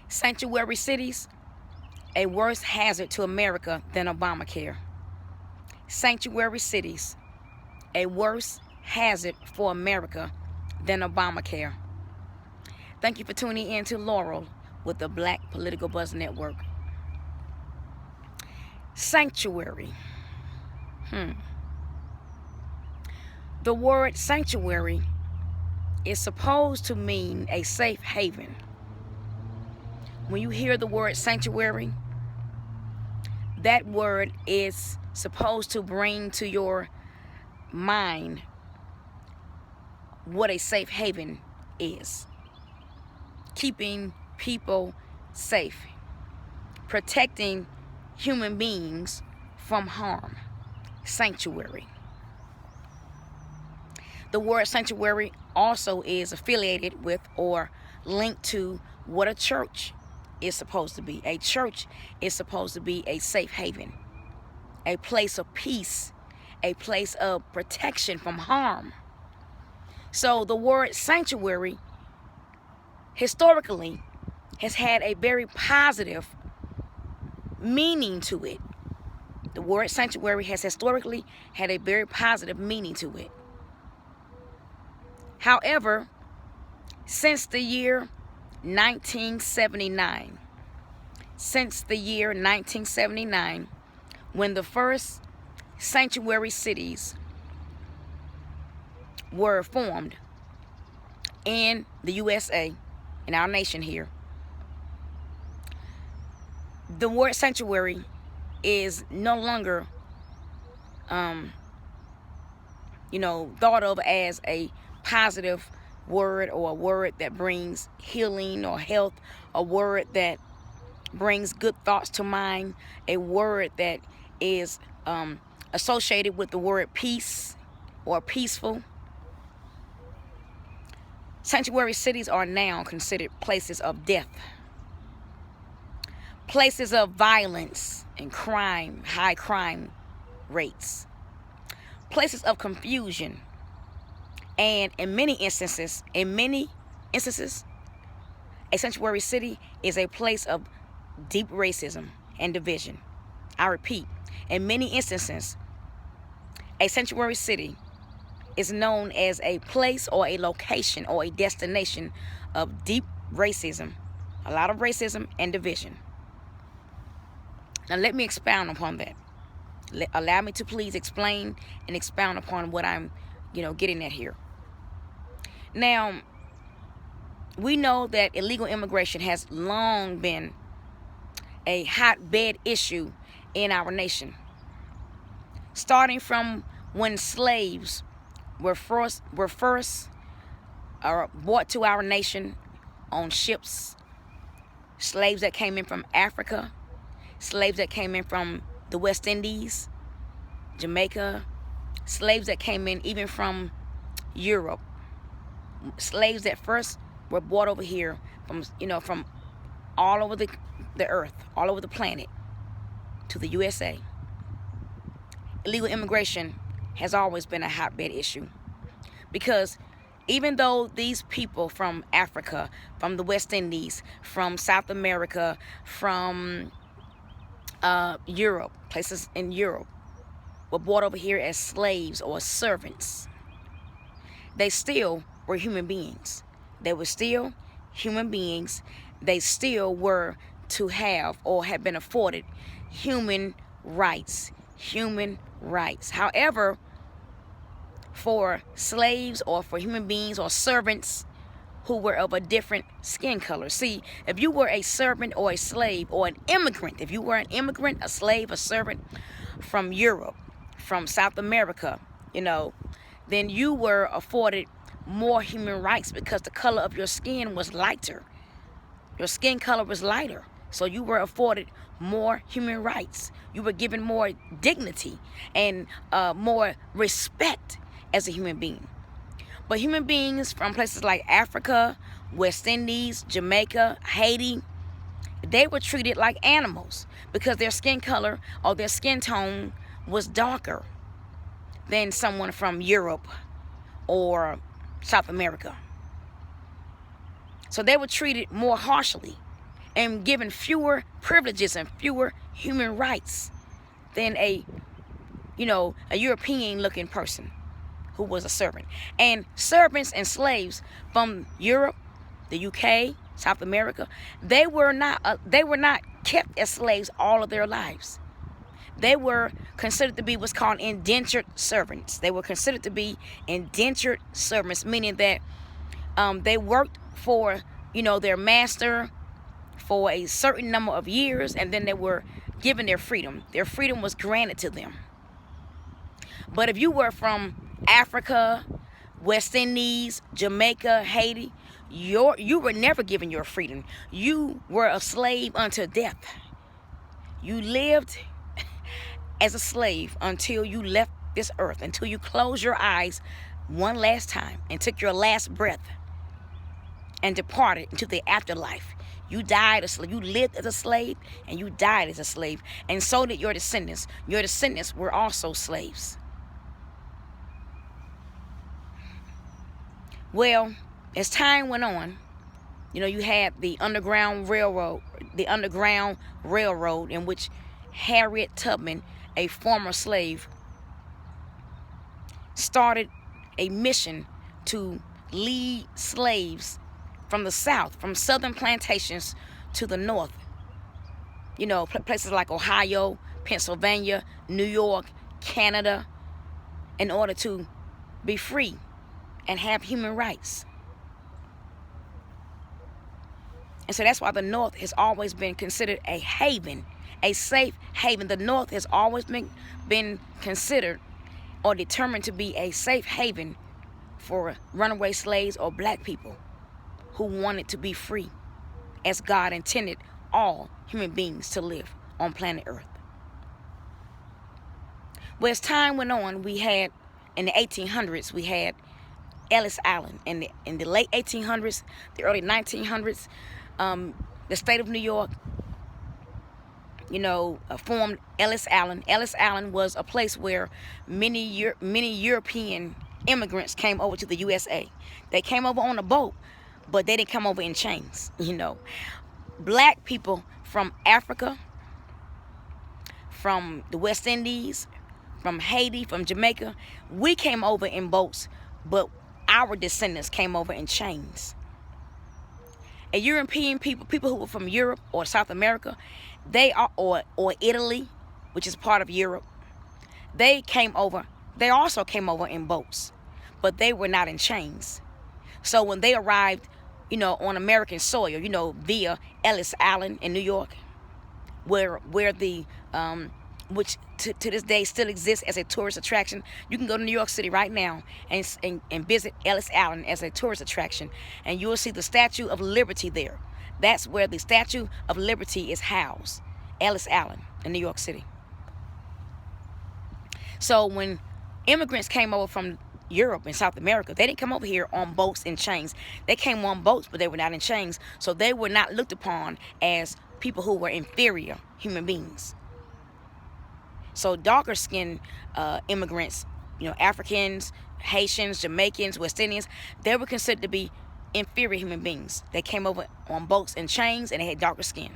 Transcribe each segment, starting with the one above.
Sanctuary cities, a worse hazard to America than Obamacare. Sanctuary cities, a worse hazard for America than Obamacare. Thank you for tuning in to Laurel with the Black Political Buzz Network. Sanctuary. The word sanctuary is supposed to mean a safe haven. When you hear the word sanctuary, that word is supposed to bring to your mind what a safe haven is. Keeping people safe, protecting human beings from harm. Sanctuary. The word sanctuary also is affiliated with or linked to what a church is supposed to be. A church is supposed to be a safe haven, a place of peace, a place of protection from harm. So the word sanctuary historically has had a very positive meaning to it. The word sanctuary has historically had a very positive meaning to it. However, since the year 1979, when the first sanctuary cities were formed in the USA, in our nation here, the word sanctuary is no longer thought of as a positive word, or a word that brings healing or health, a word that brings good thoughts to mind, a word that is associated with the word peace or peaceful. Sanctuary cities are now considered places of death, places of violence and crime, high crime rates, places of confusion, and in many instances, a sanctuary city is a place of deep racism and division. I repeat, in many instances, a sanctuary city is known as a place or a location or a destination of deep racism, a lot of racism and division. Now let me expound upon that. Allow me to please explain and expound upon what I'm, getting at here. Now, we know that illegal immigration has long been a hotbed issue in our nation. Starting from when slaves were first brought to our nation on ships, slaves that came in from Africa, slaves that came in from the West Indies, Jamaica, slaves that came in even from Europe, slaves that first were brought over here from all over the earth, all over the planet to the USA. Illegal immigration has always been a hotbed issue, because even though these people from Africa, from the West Indies, from South America, from Europe, places in Europe, were brought over here as slaves or servants, they still were human beings. They were still human beings. They still were to have or have been afforded human rights. However, for slaves or for human beings or servants who were of a different skin color. See, if you were a servant or a slave or an immigrant, if you were an immigrant, a slave, a servant from Europe, from South America, then you were afforded more human rights because the color of your skin was lighter. Your skin color was lighter. So you were afforded more human rights. You were given more dignity and more respect as a human being. But human beings from places like Africa, West Indies, Jamaica, Haiti, they were treated like animals because their skin color or their skin tone was darker than someone from Europe or South America. So they were treated more harshly and given fewer privileges and fewer human rights than a European looking person who was a servant. And servants and slaves from Europe, the UK, South America, they were not kept as slaves all of their lives. They were considered to be what's called indentured servants. They were considered to be indentured servants, meaning that they worked for their master for a certain number of years, and then they were given their freedom. Their freedom was granted to them. But if you were from Africa, West Indies, Jamaica, Haiti, you were never given your freedom. You were a slave unto death. You lived as a slave until you left this earth, until you closed your eyes one last time and took your last breath and departed into the afterlife. You died a slave. You lived as a slave and you died as a slave. And so did your descendants. Your descendants were also slaves. Well, as time went on, you had the Underground Railroad, in which Harriet Tubman, a former slave, started a mission to lead slaves from the South, from southern plantations to the north. Places like Ohio, Pennsylvania, New York, Canada, in order to be free and have human rights. And so that's why the North has always been considered a haven, a safe haven. The North has always been considered or determined to be a safe haven for runaway slaves or black people who wanted to be free, as God intended all human beings to live on planet Earth. Well, as time went on, we had, in the 1800s, we had Ellis Island. In the late 1800s, the early 1900s, the state of New York, formed Ellis Island. Ellis Island was a place where many European immigrants came over to the USA. They came over on a boat, but they didn't come over in chains. Black people from Africa, from the West Indies, from Haiti, from Jamaica, we came over in boats, but our descendants came over in chains. And European people who were from Europe or South America, or Italy, which is part of Europe, they also came over in boats, but they were not in chains. So when they arrived, on American soil, via Ellis Island in New York, where the which to this day still exists as a tourist attraction. You can go to New York City right now and visit Ellis Island as a tourist attraction, and you will see the Statue of Liberty there. That's where the Statue of Liberty is housed, Ellis Island in New York City. So when immigrants came over from Europe and South America, they didn't come over here on boats in chains. They came on boats, but they were not in chains. So they were not looked upon as people who were inferior human beings. So darker skinned immigrants, Africans, Haitians, Jamaicans, West Indians, they were considered to be inferior human beings. They came over on boats in chains and they had darker skin.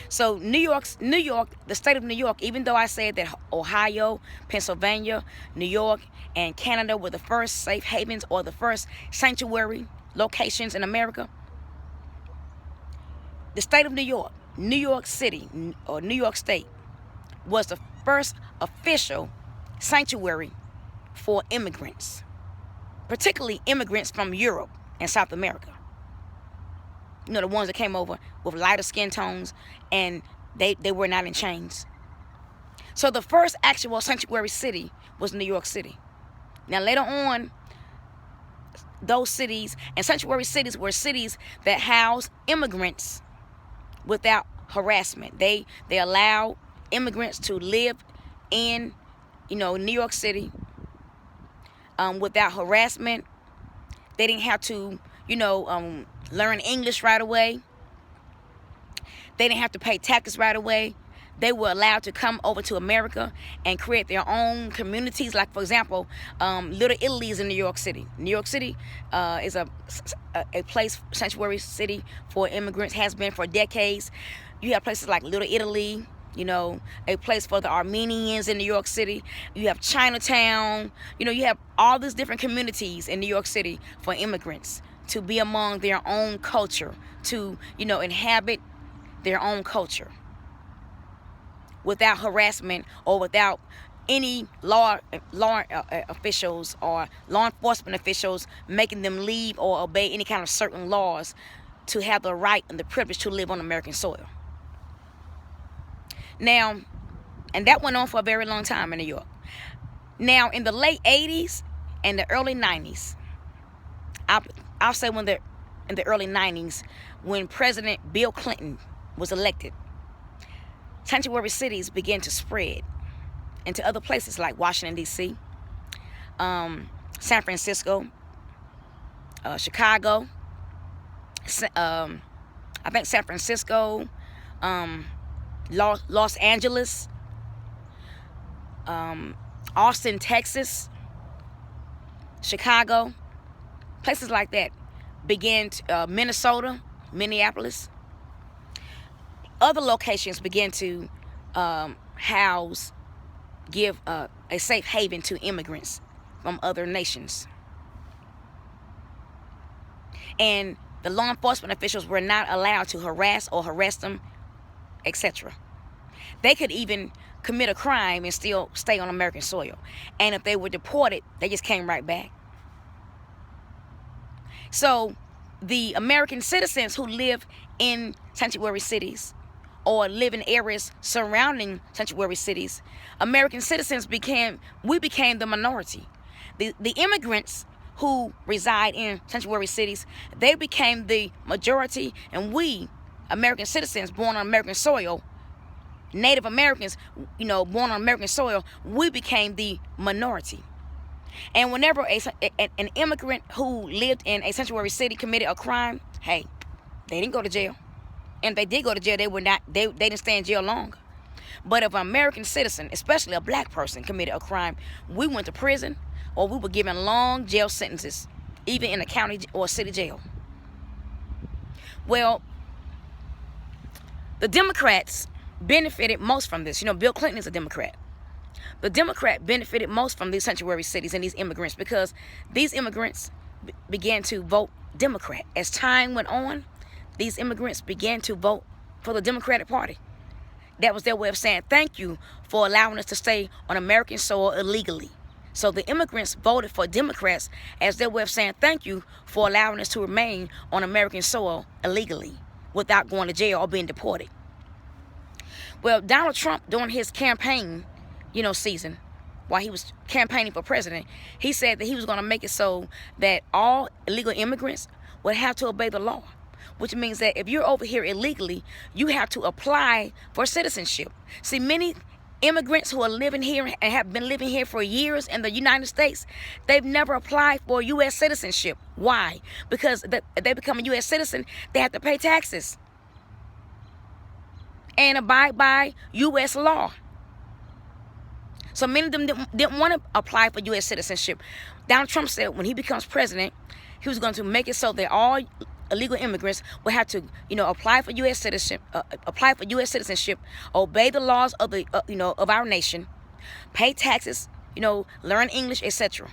So New York, the state of New York, even though I said that Ohio, Pennsylvania, New York, and Canada were the first safe havens or the first sanctuary locations in America, the state of New York City, or New York State, was the first official sanctuary for immigrants, particularly immigrants from Europe and South America. The ones that came over with lighter skin tones, and they were not in chains. So the first actual sanctuary city was New York City. Now later on, those cities and sanctuary cities were cities that housed immigrants without harassment. They allowed immigrants to live in, New York City without harassment. They didn't have to, learn English right away. They didn't have to pay taxes right away. they were allowed to come over to America and create their own communities. Like, for example, Little Italy is in New York City. New York City is a place, sanctuary city for immigrants, has been for decades. You have places like Little Italy, you know, a place for the Armenians in New York City. You have Chinatown. You know, you have all these different communities in New York City for immigrants to be among their own culture, to, you know, inhabit their own culture without harassment or without any law officials or law enforcement officials making them leave or obey any kind of certain laws to have the right and the privilege to live on American soil. Now, and that went on for a very long time in New York. Now, in the late 80s and the early 90s, I'll say in the early 90s, when President Bill Clinton was elected, sanctuary cities began to spread into other places like Washington, D.C., San Francisco, Chicago, I think San Francisco, Los Angeles, Austin, Texas, Chicago, places like that began to, Minnesota, Minneapolis. Other locations began to give a safe haven to immigrants from other nations. And the law enforcement officials were not allowed to harass or arrest them, etc. They could even commit a crime and still stay on American soil. And if they were deported, they just came right back. So the American citizens who live in sanctuary cities or live in areas surrounding sanctuary cities, American citizens became the minority. The immigrants who reside in sanctuary cities, they became the majority, and we, American citizens born on American soil, Native Americans, you know, born on American soil, we became the minority. And whenever an immigrant who lived in a sanctuary city committed a crime, hey, they didn't go to jail. And if they did go to jail, they didn't stay in jail long. But if an American citizen, especially a black person, committed a crime, we went to prison or we were given long jail sentences, even in a county or city jail. Well, the Democrats benefited most from this. You know, Bill Clinton is a Democrat. The Democrat benefited most from these sanctuary cities and these immigrants because these immigrants began to vote Democrat. As time went on, these immigrants began to vote for the Democratic Party. That was their way of saying thank you for allowing us to stay on American soil illegally. So the immigrants voted for Democrats as their way of saying thank you for allowing us to remain on American soil illegally without going to jail or being deported. Well, Donald Trump, during his campaign, season, while he was campaigning for president, he said that he was going to make it so that all illegal immigrants would have to obey the law, which means that if you're over here illegally, you have to apply for citizenship. See, many immigrants who are living here and have been living here for years in the United States, they've never applied for U.S. citizenship. Why? Because if they become a U.S. citizen, they have to pay taxes and abide by U.S. law. So many of them didn't want to apply for U.S. citizenship. Donald Trump said when he becomes president, he was going to make it so that all illegal immigrants would have to, apply for U.S. citizenship, obey the laws of the, of our nation, pay taxes, learn English, etc.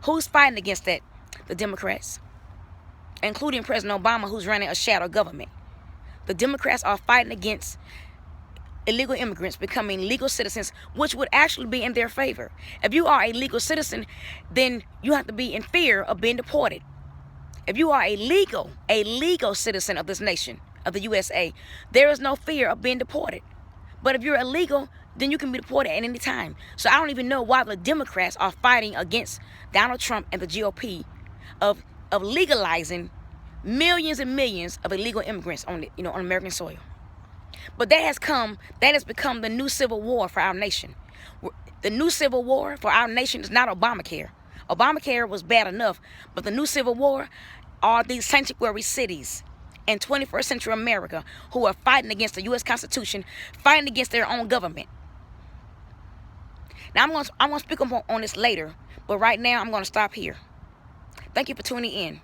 Who's fighting against that? The Democrats, including President Obama, who's running a shadow government. The Democrats are fighting against illegal immigrants becoming legal citizens, which would actually be in their favor. If you are a legal citizen, then you have to be in fear of being deported. If you are a legal citizen of this nation, of the USA, there is no fear of being deported. But if you're illegal, then you can be deported at any time. So I don't even know why the Democrats are fighting against Donald Trump and the GOP of legalizing millions and millions of illegal immigrants on American soil. But that has become the new civil war for our nation. The new civil war for our nation is not Obamacare. Obamacare was bad enough, but the new civil war are these sanctuary cities in 21st century America who are fighting against the U.S. Constitution, fighting against their own government. Now, I'm going to speak on this later, but right now I'm going to stop here. Thank you for tuning in.